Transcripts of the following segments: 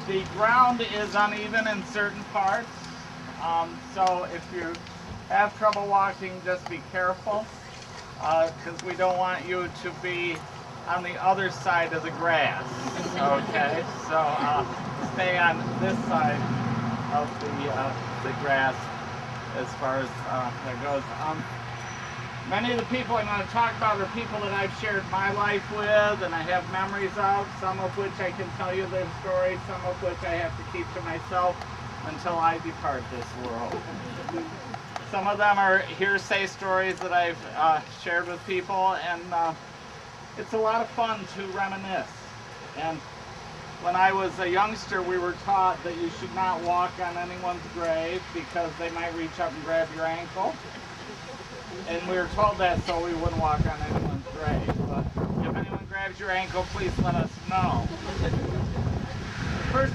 The ground is uneven in certain parts, so if you have trouble walking, just be careful, because we don't want you to be on the other side of the grass. Okay, so stay on this side of the grass as far as that goes. Many of the people I'm going to talk about are people that I've shared my life with and I have memories of, some of which I can tell you their stories, some of which I have to keep to myself until I depart this world. Some of them are hearsay stories that I've shared with people, and it's a lot of fun to reminisce. And when I was a youngster, we were taught that you should not walk on anyone's grave because they might reach up and grab your ankle. And we were told that so we wouldn't walk on anyone's grave. But if anyone grabs your ankle, please let us know. First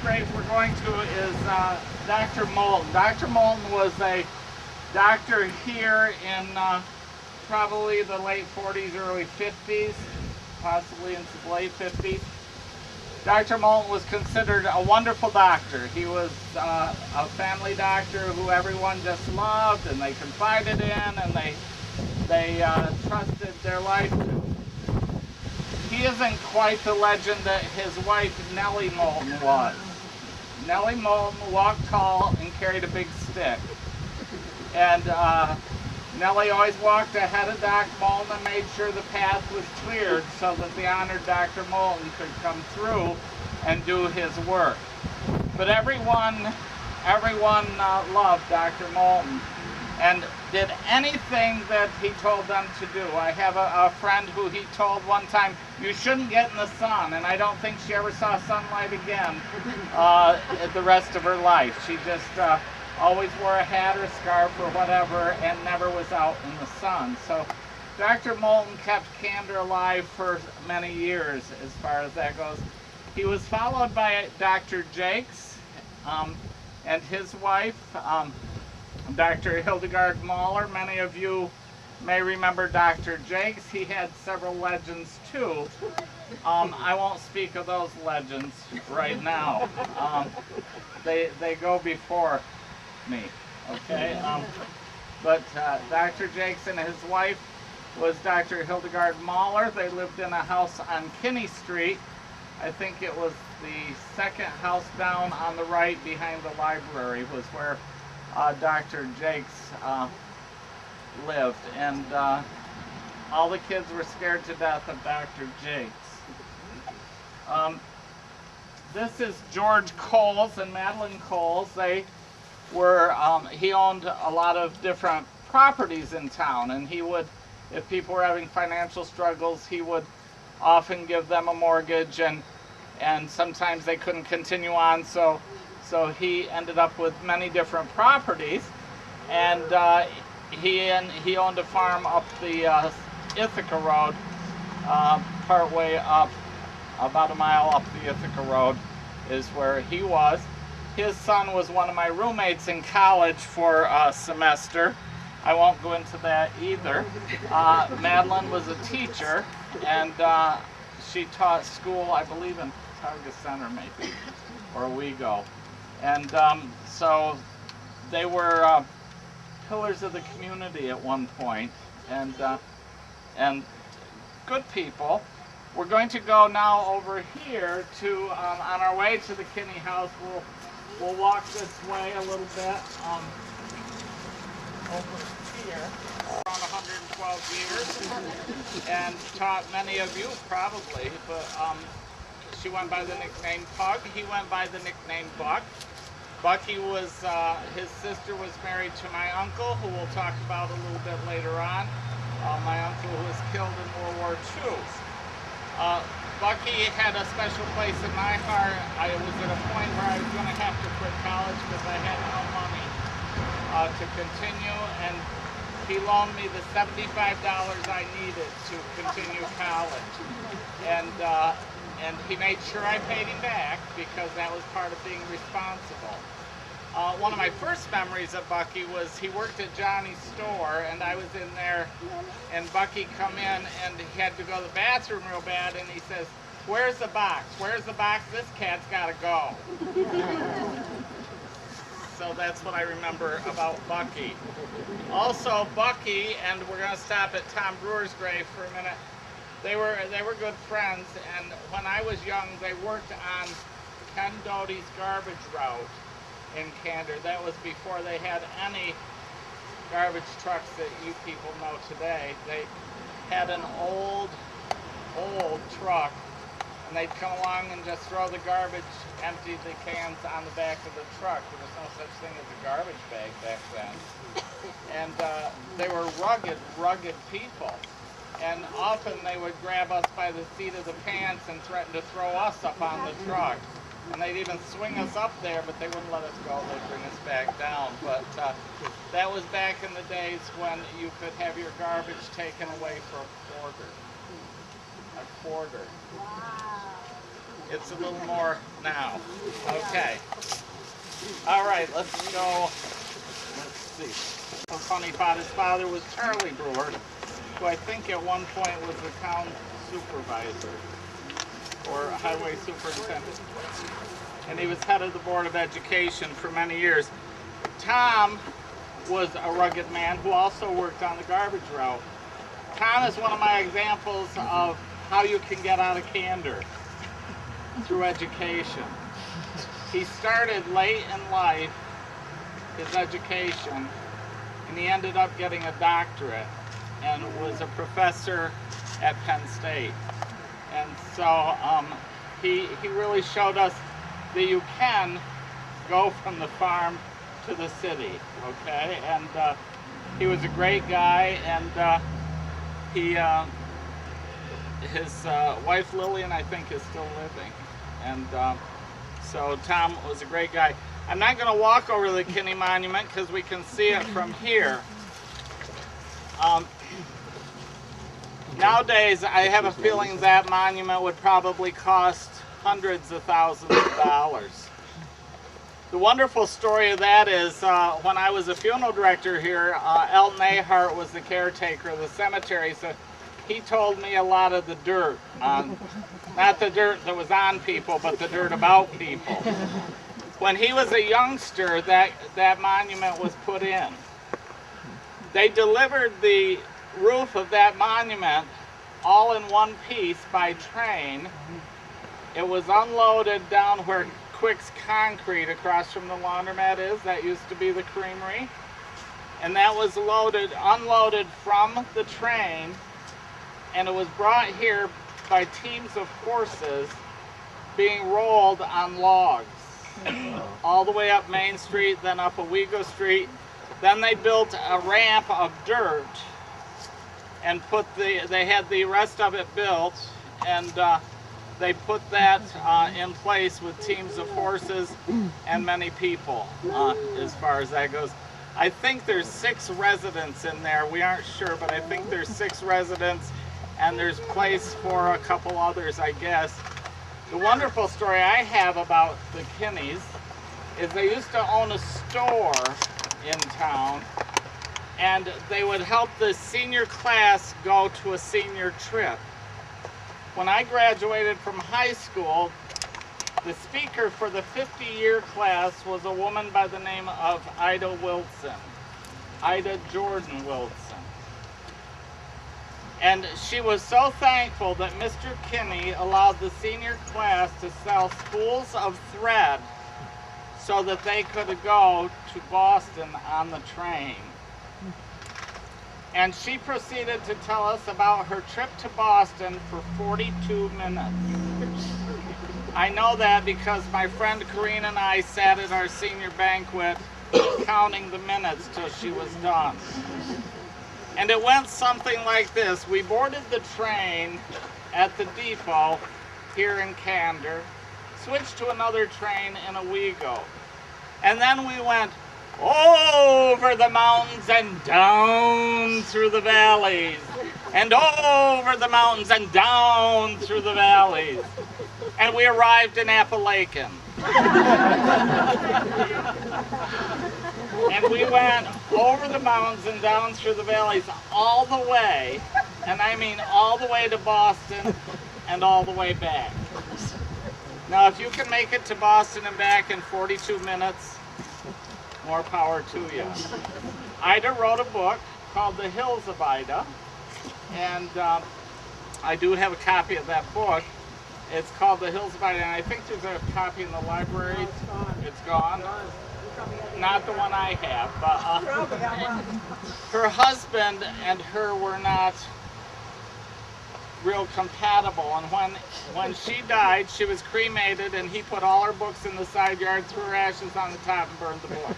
grave we're going to is Dr. Moulton. Dr. Moulton was a doctor here in probably the late 40s, early 50s, possibly into the late 50s. Dr. Moulton was considered a wonderful doctor. He was a family doctor who everyone just loved and they confided in and they trusted their life to. He isn't quite the legend that his wife Nellie Moulton was. Nellie Moulton walked tall and carried a big stick. And Nellie always walked ahead of Dr. Moulton and made sure the path was cleared so that the honored Dr. Moulton could come through and do his work. But everyone loved Dr. Moulton and did anything that he told them to do. I have a friend who he told one time, you shouldn't get in the sun, and I don't think she ever saw sunlight again the rest of her life. She just always wore a hat or scarf or whatever and never was out in the sun. So Dr. Moulton kept candor alive for many years as far as that goes. He was followed by Dr. Jakes and his wife, Dr. Hildegard Mahler. Many of you may remember Dr. Jakes. He had several legends too. I won't speak of those legends right now. They go before me, okay? But Dr. Jakes and his wife was Dr. Hildegard Mahler. They lived in a house on Kinney Street. I think it was the second house down on the right behind the library was where Dr. Jakes lived. And all the kids were scared to death of Dr. Jakes. This is George Coles and Madeline Coles. They were, he owned a lot of different properties in town, and he would, if people were having financial struggles, he would often give them a mortgage, and sometimes they couldn't continue on, so he ended up with many different properties, and he owned a farm up the Ithaca Road, partway up, about a mile up the Ithaca Road is where he was. His son was one of my roommates in college for a semester. I won't go into that either. Madeline was a teacher, and she taught school, I believe, in Targa Center maybe, or Wego. And so they were pillars of the community at one point, and good people. We're going to go now over here to, on our way to the Kinney house, we'll walk this way a little bit, over here, around 112 years, and taught many of you probably, but she went by the nickname Pug, he went by the nickname Buck. Bucky was, his sister was married to my uncle, who we'll talk about a little bit later on, my uncle who was killed in World War II. Bucky had a special place in my heart. I was at a point where I was going to have to quit college because I had no money to continue, and he loaned me the $75 I needed to continue college. And he made sure I paid him back because that was part of being responsible. One of my first memories of Bucky was he worked at Johnny's store, and I was in there, and Bucky come in, and he had to go to the bathroom real bad, and he says, Where's the box? Where's the box? This cat's got to go. So that's what I remember about Bucky. Also, Bucky, and we're going to stop at Tom Brewer's grave for a minute. They were good friends, and when I was young, they worked on Ken Doty's garbage route in Candor. That was before they had any garbage trucks that you people know today. They had an old truck, and they'd come along and just throw the garbage, empty the cans on the back of the truck. There was no such thing as a garbage bag back then. And they were rugged people. And often they would grab us by the seat of the pants and threaten to throw us up on the truck. And they'd even swing us up there, but they wouldn't let us go. They'd bring us back down. But that was back in the days when you could have your garbage taken away for a quarter. A quarter. Wow. It's a little more now. Okay. All right, let's go. Let's see. So funny about his father was Charlie Brewer, who I think at one point was the town supervisor or highway superintendent. And he was head of the Board of Education for many years. Tom was a rugged man who also worked on the garbage route. Tom is one of my examples of how you can get out of Candor through education. He started late in life, his education, and he ended up getting a doctorate and was a professor at Penn State. And so he really showed us that you can go from the farm to the city, okay? And he was a great guy, and his wife Lillian, I think, is still living. And so Tom was a great guy. I'm not going to walk over the Kinney Monument because we can see it from here. Nowadays, I have a feeling that monument would probably cost hundreds of thousands of dollars. The wonderful story of that is when I was a funeral director here, Elton Ahart was the caretaker of the cemetery, so he told me a lot of the dirt, not the dirt that was on people, but the dirt about people. When he was a youngster, that monument was put in. They delivered the roof of that monument all in one piece by train. It was unloaded down where Quick's Concrete across from the laundromat is. That used to be the creamery. And that was unloaded from the train, and it was brought here by teams of horses being rolled on logs all the way up Main Street, then up Owego Street. Then they built a ramp of dirt and they had the rest of it built, and they put that in place with teams of horses and many people as far as that goes. I think there's 6 residents in there. We aren't sure, but I think there's 6 residents, and there's place for a couple others, I guess. The wonderful story I have about the Kinneys is they used to own a store in town, and they would help the senior class go to a senior trip. When I graduated from high school, the speaker for the 50-year class was a woman by the name of Ida Wilson, Ida Jordan Wilson. And she was so thankful that Mr. Kinney allowed the senior class to sell spools of thread so that they could go to Boston on the train. And she proceeded to tell us about her trip to Boston for 42 minutes. I know that because my friend Corrine and I sat at our senior banquet counting the minutes till she was done. And it went something like this. We boarded the train at the depot here in Candor, switched to another train in Owego, and then we went over the mountains and down through the valleys, and over the mountains and down through the valleys, and we arrived in Appalachian. And we went over the mountains and down through the valleys all the way, and I mean all the way to Boston, and all the way back. Now, if you can make it to Boston and back in 42 minutes, more power to you. Ida wrote a book called The Hills of Ida, and I do have a copy of that book. It's called The Hills of Ida, and I think there's a copy in the library. It's gone. Not the one I have, but her husband and her were not real compatible, and when she died, she was cremated, and he put all her books in the side yard, threw her ashes on the top, and burned the book.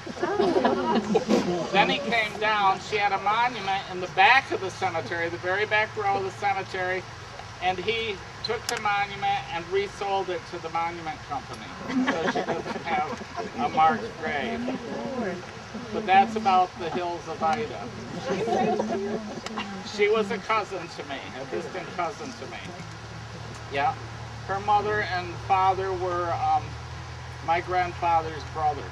Then he came down. She had a monument in the back of the cemetery, the very back row of the cemetery, and he took the monument and resold it to the monument company, so she doesn't have a marked grave. But that's about the Hills of Ida. She was a cousin to me, a distant cousin to me. Yeah. Her mother and father were my grandfather's brother.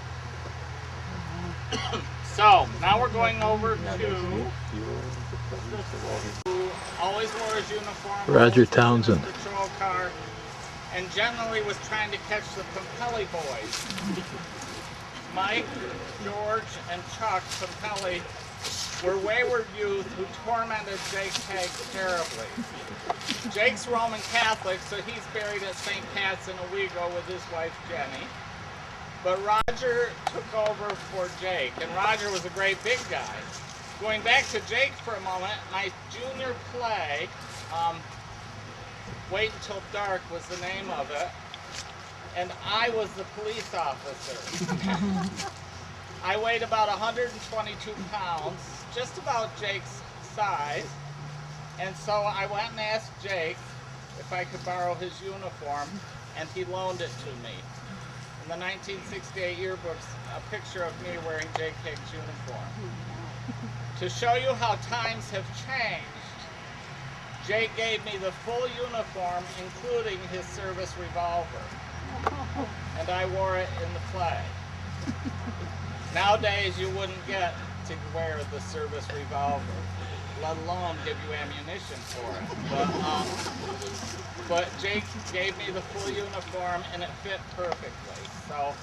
So, now we're going over to who always wore his uniform. Roger Townsend. Patrol car, and generally was trying to catch the Pumpelly boys. Mike, George, and Chuck Pumpelly were wayward youth who tormented Jake Haig terribly. Jake's Roman Catholic, so he's buried at St. Pat's in Owego with his wife Jenny. But Roger took over for Jake, and Roger was a great big guy. Going back to Jake for a moment, my junior play, Wait Until Dark was the name of it, and I was the police officer. I weighed about 122 pounds, just about Jake's size, and so I went and asked Jake if I could borrow his uniform, and he loaned it to me. In the 1968 yearbooks, a picture of me wearing Jake Haig's uniform. To show you how times have changed, Jake gave me the full uniform, including his service revolver, and I wore it in the play. Nowadays, you wouldn't get to wear the service revolver, let alone give you ammunition for it. But Jake gave me the full uniform, and it fit perfectly. So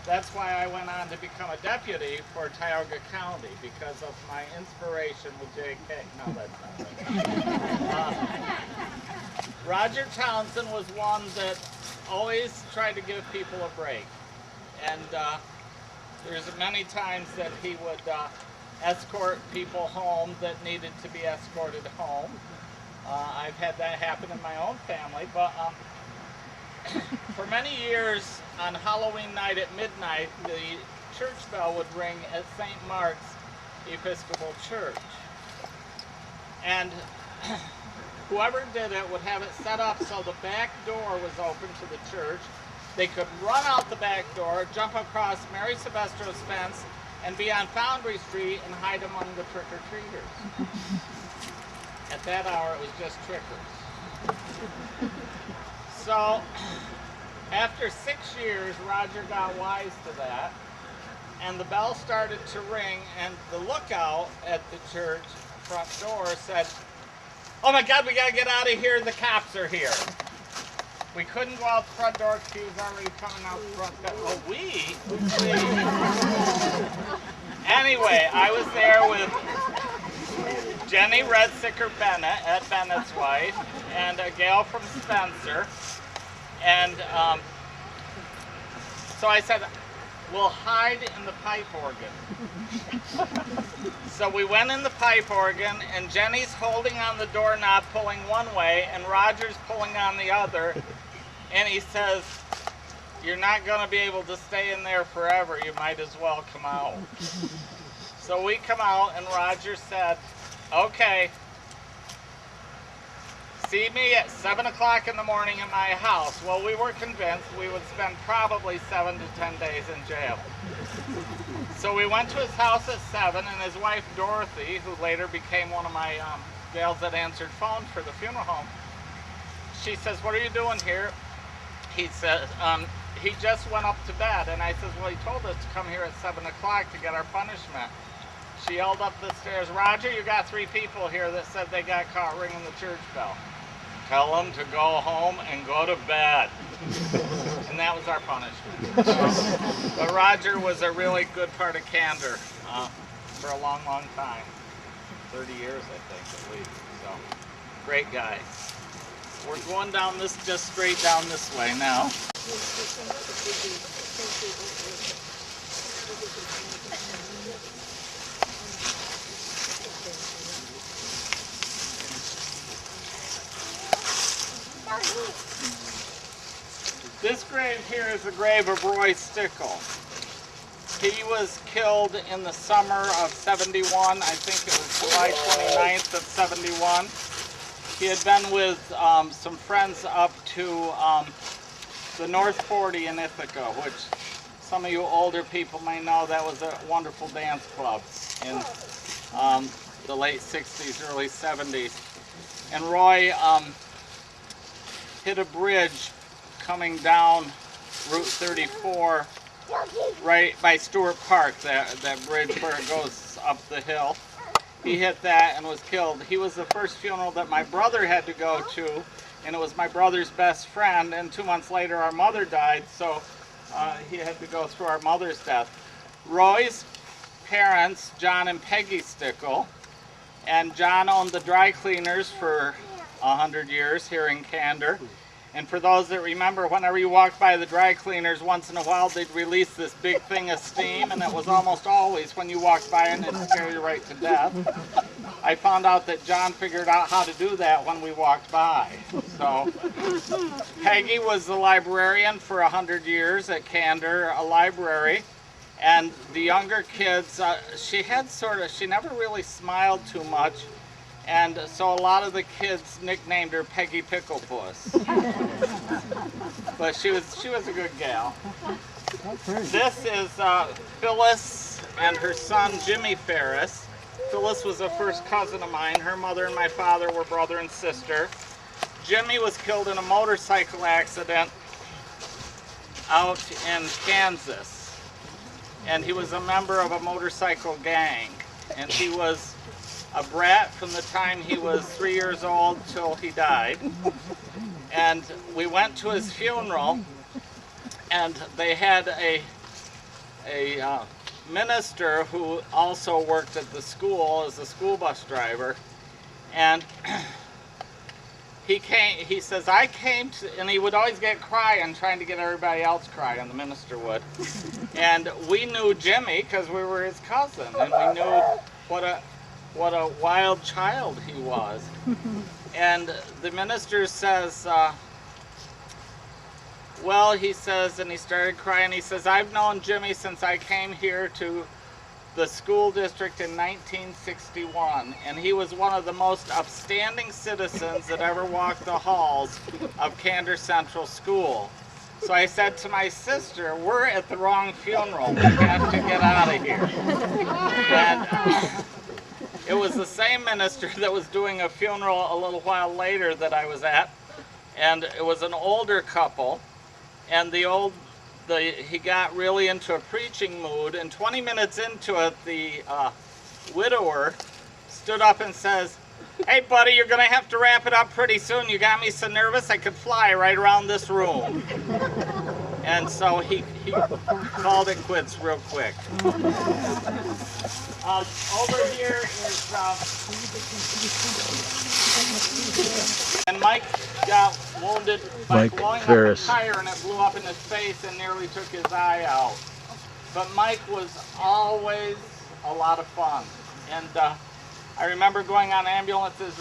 that's why I went on to become a deputy for Tioga County, because of my inspiration with Jake Haig. No, that's not right. Roger Townsend was one that always tried to give people a break. And there's many times that he would escort people home that needed to be escorted home. I've had that happen in my own family, but for many years on Halloween night at midnight, the church bell would ring at St. Mark's Episcopal Church. And whoever did it would have it set up so the back door was open to the church. They could run out the back door, jump across Mary Silvestro's fence, and be on Foundry Street and hide among the trick-or-treaters. At that hour, it was just trickers. So, after 6 years, Roger got wise to that, and the bell started to ring, and the lookout at the church front door said, "Oh my God, we gotta get out of here, the cops are here." We couldn't go out the front door because he was already coming out the front door. Oh, we? Anyway, I was there with Jenny Redsicker Bennett, Ed Bennett's wife, and a gal from Spencer. And so I said, we'll hide in the pipe organ. So we went in the pipe organ, and Jenny's holding on the doorknob, pulling one way, and Roger's pulling on the other. And he says, "You're not going to be able to stay in there forever. You might as well come out." So we come out, and Roger said, "Okay, see me at 7 o'clock in the morning at my house." Well, we were convinced we would spend probably 7 to 10 days in jail. So we went to his house at 7, and his wife Dorothy, who later became one of my gals that answered phone for the funeral home, she says, "What are you doing here?" He says, "He just went up to bed." And I says, "Well, he told us to come here at 7 o'clock to get our punishment." She yelled up the stairs, "Roger, you got 3 people here that said they got caught ringing the church bell." tell them to go home and go to bed. And that was our punishment. But Roger was a really good part of Candor for a long, long time. 30 years, I think, at least. So, great guy. We're going down this, just straight down this way now. This grave here is the grave of Roy Stickle. He was killed in the summer of 71. I think it was July 29th of 71. He had been with some friends up to the North 40 in Ithaca, which some of you older people may know. That was a wonderful dance club in the late 60s, early 70s. And Roy hit a bridge coming down Route 34 right by Stewart Park, that bridge where it goes up the hill. He hit that and was killed. He was the first funeral that my brother had to go to, and it was my brother's best friend, and 2 months later our mother died, so he had to go through our mother's death. Roy's parents, John and Peggy Stickle, and John owned the dry cleaners for 100 years here in Candor. And for those that remember, whenever you walked by the dry cleaners, once in a while they'd release this big thing of steam, and it was almost always when you walked by and it'd scare you right to death. I found out that John figured out how to do that when we walked by. So Peggy was the librarian for 100 years at Candor, a library. And the younger kids, she never really smiled too much. And so a lot of the kids nicknamed her Peggy Picklepuss. But she was a good gal. This is Phyllis and her son Jimmy Ferris. Phyllis was a first cousin of mine. Her mother and my father were brother and sister. Jimmy was killed in a motorcycle accident out in Kansas. And he was a member of a motorcycle gang. And he was a brat from the time he was 3 years old till he died. And we went to his funeral, and they had a minister who also worked at the school as a school bus driver. And he says, I came to, and he would always get crying, trying to get everybody else crying, the minister would. And we knew Jimmy because we were his cousin, and we knew what a wild child he was. And the minister says, well, he says, and he started crying, he says, I've known Jimmy since I came here to the school district in 1961, and he was one of the most upstanding citizens that ever walked the halls of Candor Central School. So I said to my sister, we're at the wrong funeral, we have to get out of here. And it was the same minister that was doing a funeral a little while later that I was at, and it was an older couple, and he got really into a preaching mood, and 20 minutes into it, the widower stood up and says, hey buddy, you're gonna have to wrap it up pretty soon. You got me so nervous I could fly right around this room. And so he called it quits real quick. Over here is, and Mike got wounded by blowing up a tire, and it blew up in his face and nearly took his eye out. But Mike was always a lot of fun. And I remember going on ambulances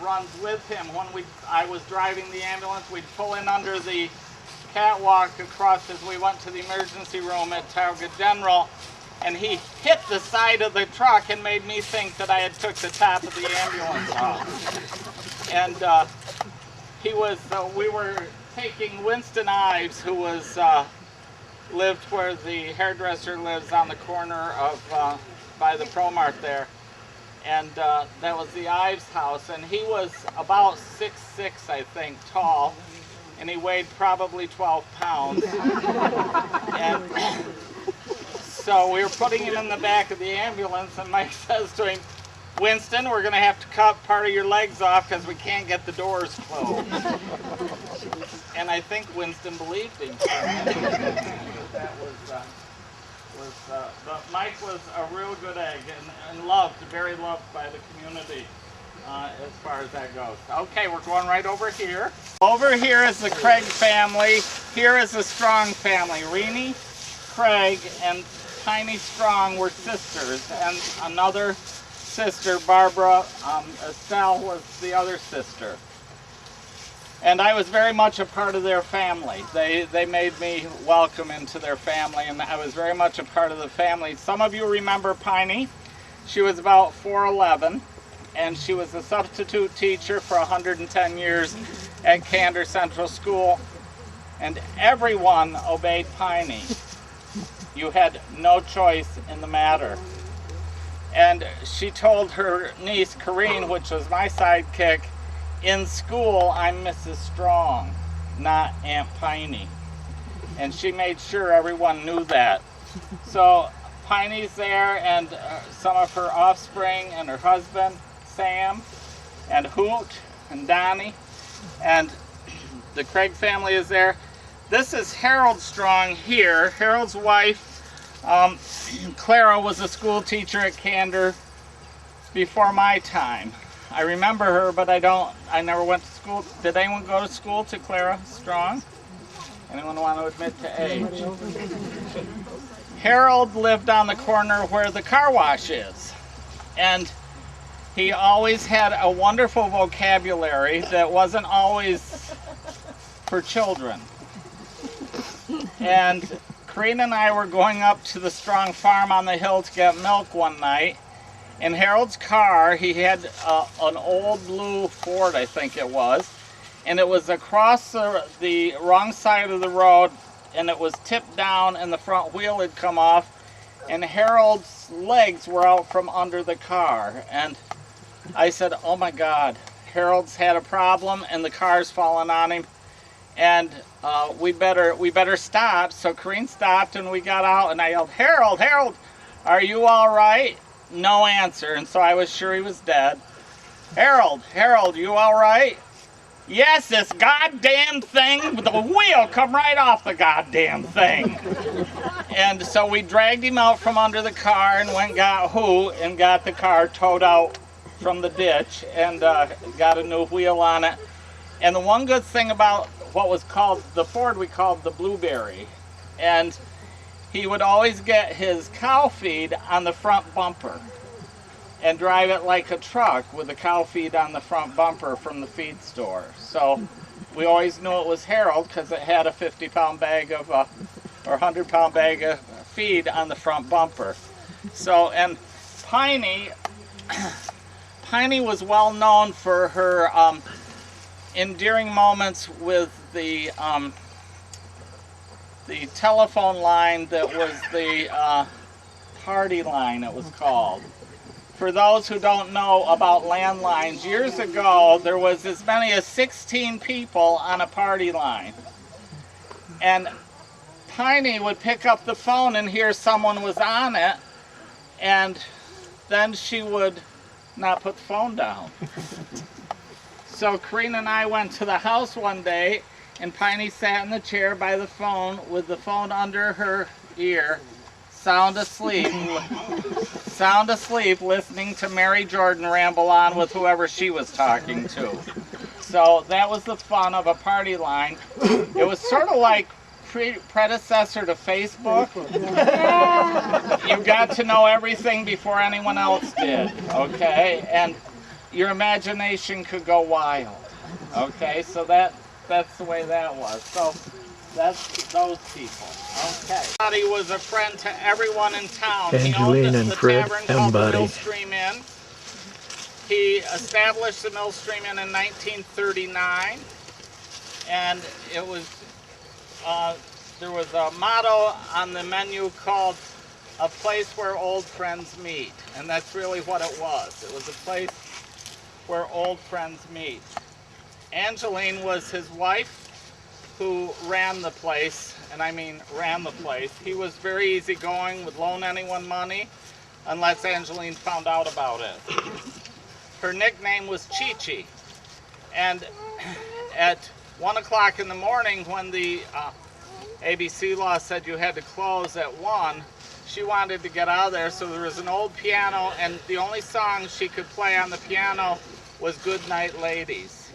runs with him. When I was driving the ambulance, we'd pull in under the catwalk across as we went to the emergency room at Tioga General, and he hit the side of the truck and made me think that I had took the top of the ambulance off. And we were taking Winston Ives, who lived where the hairdresser lives on the corner of by the Pro-Mart there, and that was the Ives house, and he was about 6'6", I think, tall, and he weighed probably 12 pounds. And so we were putting him in the back of the ambulance, and Mike says to him, Winston, we're going to have to cut part of your legs off because we can't get the doors closed. And I think Winston believed him. That but Mike was a real good egg and loved, very loved by the community as far as that goes. Okay, we're going right over here. Over here is the Craig family. Here is the Strong family. Renee, Craig, and Piney Strong were sisters, and another sister, Barbara, Estelle was the other sister. And I was very much a part of their family. They made me welcome into their family, and I was very much a part of the family. Some of you remember Piney. She was about 4'11", and she was a substitute teacher for 110 years at Candor Central School, and everyone obeyed Piney. You had no choice in the matter. And she told her niece, Corrine, which was my sidekick, in school, I'm Mrs. Strong, not Aunt Piney. And she made sure everyone knew that. So Piney's there, and some of her offspring, and her husband, Sam, and Hoot, and Donnie, and the Craig family is there. This is Harold Strong here. Harold's wife, Clara, was a school teacher at Candor before my time. I remember her, but I never went to school. Did anyone go to school to Clara Strong? Anyone want to admit to age? Harold lived on the corner where the car wash is. And he always had a wonderful vocabulary that wasn't always for children. And Corrine and I were going up to the Strong farm on the hill to get milk one night. In Harold's car, he had an old blue Ford, I think it was, and it was across the wrong side of the road, and it was tipped down, and the front wheel had come off, and Harold's legs were out from under the car. And I said, oh my God, Harold's had a problem, and the car's fallen on him, and we better stop. So Corrine stopped, and we got out, and I yelled, Harold, Harold, are you all right? No answer, and so I was sure he was dead. Harold, Harold, you all right? Yes, this goddamn thing, the wheel come right off the goddamn thing. And so we dragged him out from under the car and went and got Hoot and got the car towed out from the ditch and got a new wheel on it. And the one good thing about what was called the Ford, we called the Blueberry, and he would always get his cow feed on the front bumper and drive it like a truck with the cow feed on the front bumper from the feed store. So we always knew it was Harold because it had a 50-pound bag of, or 100-pound bag of feed on the front bumper. So, and Piney was well known for her endearing moments with the telephone line that was the party line, it was called. For those who don't know about landlines, years ago there was as many as 16 people on a party line. And Piney would pick up the phone and hear someone was on it, and then she would not put the phone down. So Corrine and I went to the house one day, and Piney sat in the chair by the phone with the phone under her ear, sound asleep, listening to Mary Jordan ramble on with whoever she was talking to. So that was the fun of a party line. It was sort of like predecessor to Facebook. You got to know everything before anyone else did, okay? And your imagination could go wild, okay? So that's the way that was. So that's those people. Okay. He was a friend to everyone in town. Angeline he owned and the Fred tavern called the Embody. Millstream Inn. He established the Millstream Inn in 1939, and it was there was a motto on the menu called "A place where old friends meet," and that's really what it was. It was a place where old friends meet. Angeline was his wife, who ran the place, and I mean ran the place. He was very easygoing, would loan anyone money, unless Angeline found out about it. Her nickname was Chi-Chi. And at 1 o'clock in the morning, when the ABC law said you had to close at 1, she wanted to get out of there, so there was an old piano, and the only song she could play on the piano was Good Night Ladies.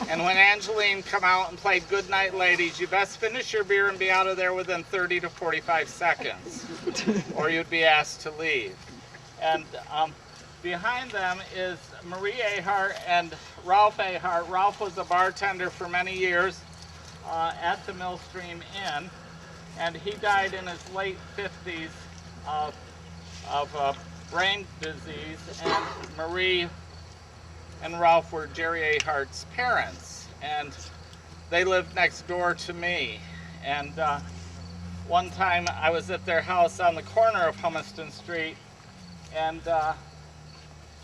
And when Angeline come out and played Good Night Ladies, you best finish your beer and be out of there within 30 to 45 seconds, or you'd be asked to leave. And behind them is Marie Ahart and Ralph Ahart. Ralph was a bartender for many years at the Millstream Inn, and he died in his late 50s of brain disease, and Marie and Ralph were Jerry Ahart's parents, and they lived next door to me. And one time I was at their house on the corner of Humiston Street, and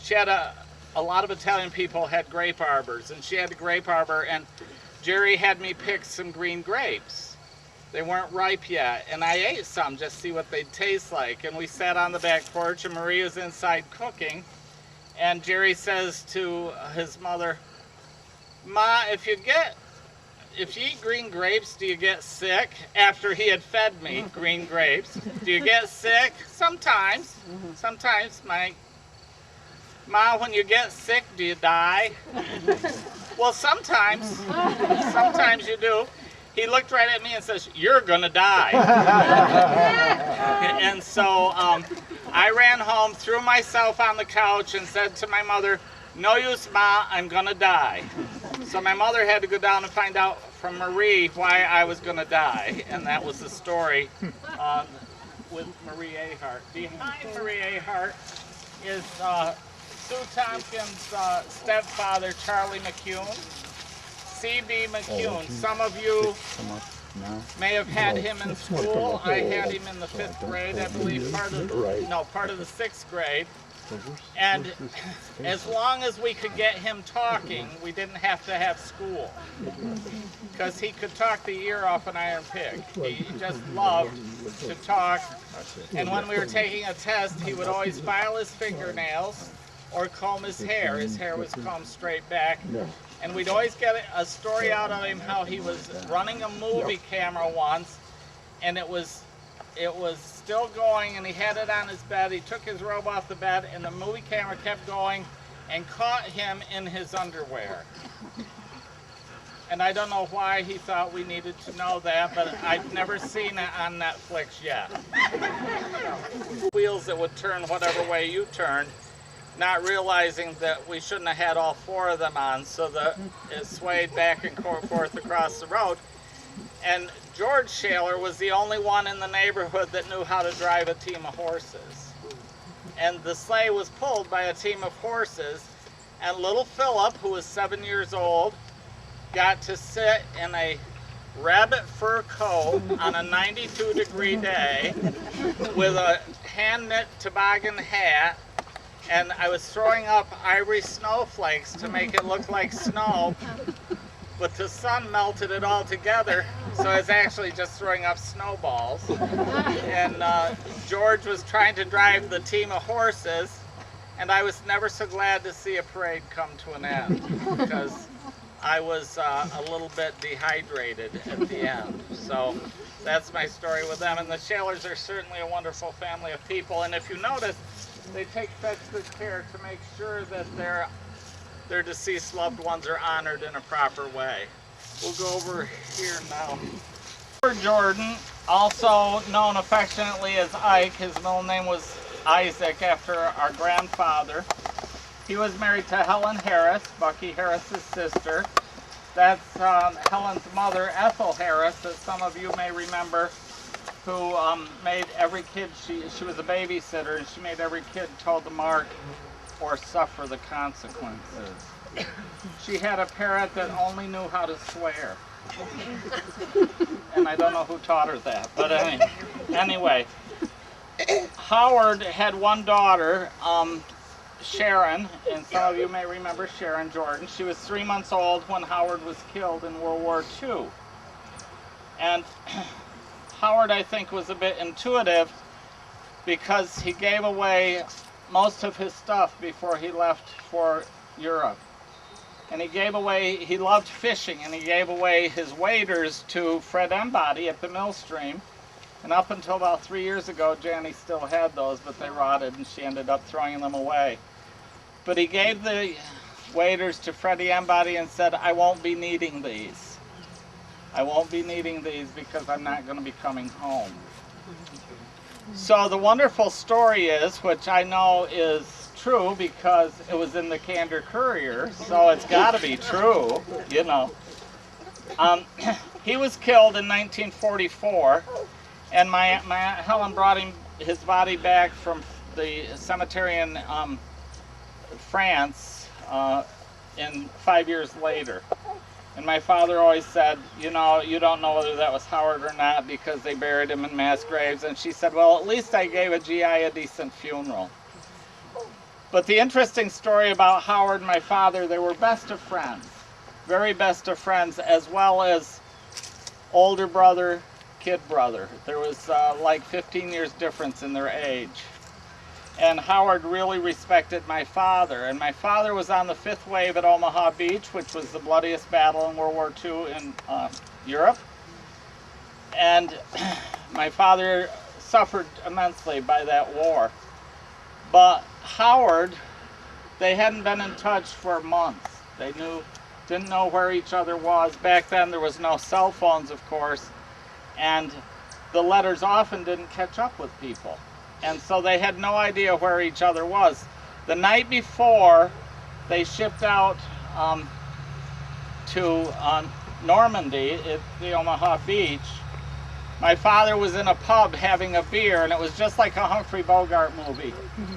she had a lot of Italian people had grape arbors, and she had a grape arbor, and Jerry had me pick some green grapes. They weren't ripe yet, and I ate some just to see what they'd taste like. And we sat on the back porch, and Marie was inside cooking, and Jerry says to his mother, "Ma, if you eat green grapes, do you get sick?" After he had fed me green grapes. "Do you get sick?" "Sometimes. Sometimes, Ma, when you get sick, do you die?" "Well, sometimes. Sometimes you do." He looked right at me and says, "You're gonna die." And so I ran home, threw myself on the couch, and said to my mother, "No use, Ma, I'm gonna die." So my mother had to go down and find out from Marie why I was gonna die, and that was the story with Marie Ahart. Behind Marie Ahart is Sue Tompkins' stepfather, Charlie McCune. C.B. McCune. Some of you may have had him in school. I had him in the 5th grade, I believe, part of the 6th grade. And as long as we could get him talking, we didn't have to have school, because he could talk the ear off an iron pig. He just loved to talk. And when we were taking a test, he would always file his fingernails or comb his hair. His hair was combed straight back. And we'd always get a story out of him how he was running a movie camera once, and it was still going, and he had it on his bed. He took his robe off the bed, and the movie camera kept going and caught him in his underwear. And I don't know why he thought we needed to know that, but I've never seen it on Netflix yet. Wheels that would turn whatever way you turned, not realizing that we shouldn't have had all 4 of them on, so that it swayed back and forth across the road. And George Shaler was the only one in the neighborhood that knew how to drive a team of horses. And the sleigh was pulled by a team of horses, and little Philip, who was 7 years old, got to sit in a rabbit fur coat on a 92-degree day with a hand-knit toboggan hat, and I was throwing up ivory snowflakes to make it look like snow, but the sun melted it all together, so I was actually just throwing up snowballs. And George was trying to drive the team of horses, and I was never so glad to see a parade come to an end, because I was a little bit dehydrated at the end. So that's my story with them. And the Shalers are certainly a wonderful family of people, and if you notice, they take such good care to make sure that their deceased loved ones are honored in a proper way. We'll go over here now. Jordan, also known affectionately as Ike, his middle name was Isaac after our grandfather. He was married to Helen Harris, Bucky Harris's sister. That's Helen's mother, Ethel Harris, that some of you may remember, who made every kid, she was a babysitter, and she made every kid toe the mark or suffer the consequences. She had a parrot that only knew how to swear. And I don't know who taught her that, but anyway. Howard had one daughter, Sharon, and some of you may remember Sharon Jordan. She was 3 months old when Howard was killed in World War II. And Howard, I think, was a bit intuitive because he gave away most of his stuff before he left for Europe. And he loved fishing, and he gave away his waders to Fred Embody at the Millstream. And up until about 3 years ago, Janie still had those, but they rotted and she ended up throwing them away. But he gave the waders to Freddie Embody and said, I won't be needing these. I won't be needing these because I'm not going to be coming home. So the wonderful story is, which I know is true because it was in the Candor Courier, so it's got to be true, you know. He was killed in 1944, and my Aunt Helen brought his body back from the cemetery in France 5 years later. And my father always said, you know, you don't know whether that was Howard or not because they buried him in mass graves. And she said, well, at least I gave a GI a decent funeral. But the interesting story about Howard and my father, they were best of friends, very best of friends, as well as older brother, kid brother. There was like 15 years difference in their age. And Howard really respected my father. And my father was on the 5th wave at Omaha Beach, which was the bloodiest battle in World War II in Europe. And my father suffered immensely by that war. But Howard, they hadn't been in touch for months. They didn't know where each other was. Back then there was no cell phones, of course, and the letters often didn't catch up with people. And so they had no idea where each other was. The night before they shipped out to Normandy at the Omaha Beach, my father was in a pub having a beer, and it was just like a Humphrey Bogart movie.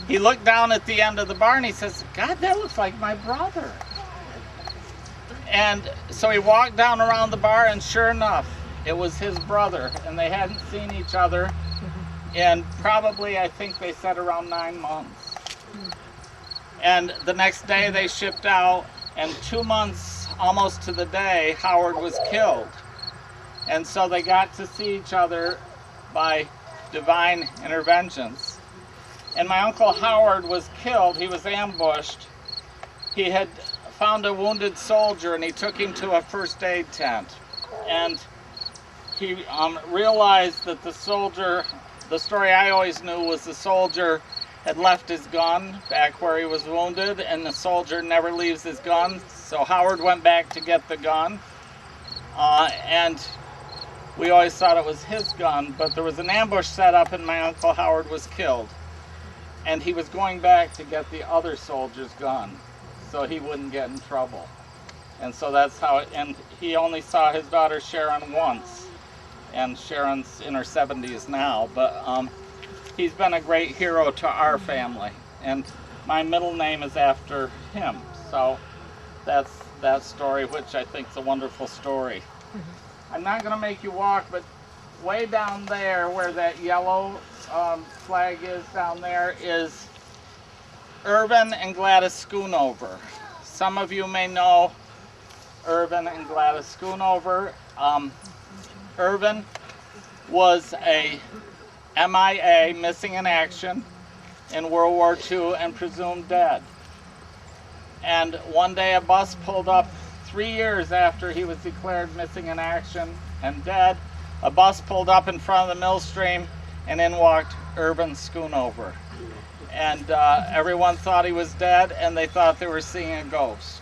He looked down at the end of the bar and he says, God, that looks like my brother. And so he walked down around the bar, and sure enough, it was his brother, and they hadn't seen each other in probably, I think they said, around 9 months. And the next day they shipped out, and 2 months, almost to the day, Howard was killed. And so they got to see each other by divine interventions. And my Uncle Howard was killed. He was ambushed. He had found a wounded soldier, and he took him to a first aid tent. And he realized that the soldier, the story I always knew was the soldier had left his gun back where he was wounded, and the soldier never leaves his gun. So Howard went back to get the gun. And we always thought it was his gun, but there was an ambush set up and my Uncle Howard was killed. And he was going back to get the other soldier's gun so he wouldn't get in trouble. And so that's how it, and he only saw his daughter Sharon once. And Sharon's in her 70s now, but he's been a great hero to our family. And my middle name is after him. So that's that story, which I think is a wonderful story. I'm not going to make you walk, but way down there where that yellow flag is down there is Irvin and Gladys Schoonover. Some of you may know Irvin and Gladys Schoonover. Irvin was a MIA, missing in action, in World War II and presumed dead. And one day a bus pulled up 3 years after he was declared missing in action and dead. A bus pulled up in front of the Millstream, and in walked Irvin Schoonover. And everyone thought he was dead, and they thought they were seeing a ghost.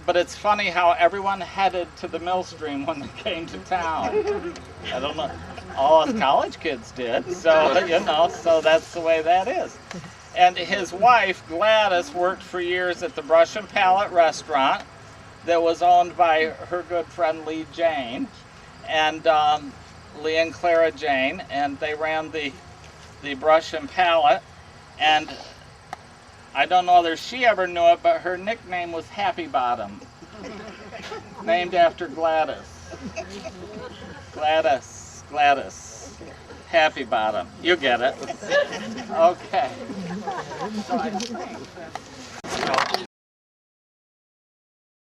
But it's funny how everyone headed to the Millstream when they came to town. I don't know, all us college kids did, so, you know, so that's the way that is. And his wife, Gladys, worked for years at the Brush and Pallet restaurant that was owned by her good friend Lee Jane, and Lee and Clara Jane, and they ran the Brush and Pallet. And I don't know whether she ever knew it, but her nickname was Happy Bottom, named after Gladys. Gladys. Happy Bottom. You get it. Okay. So I think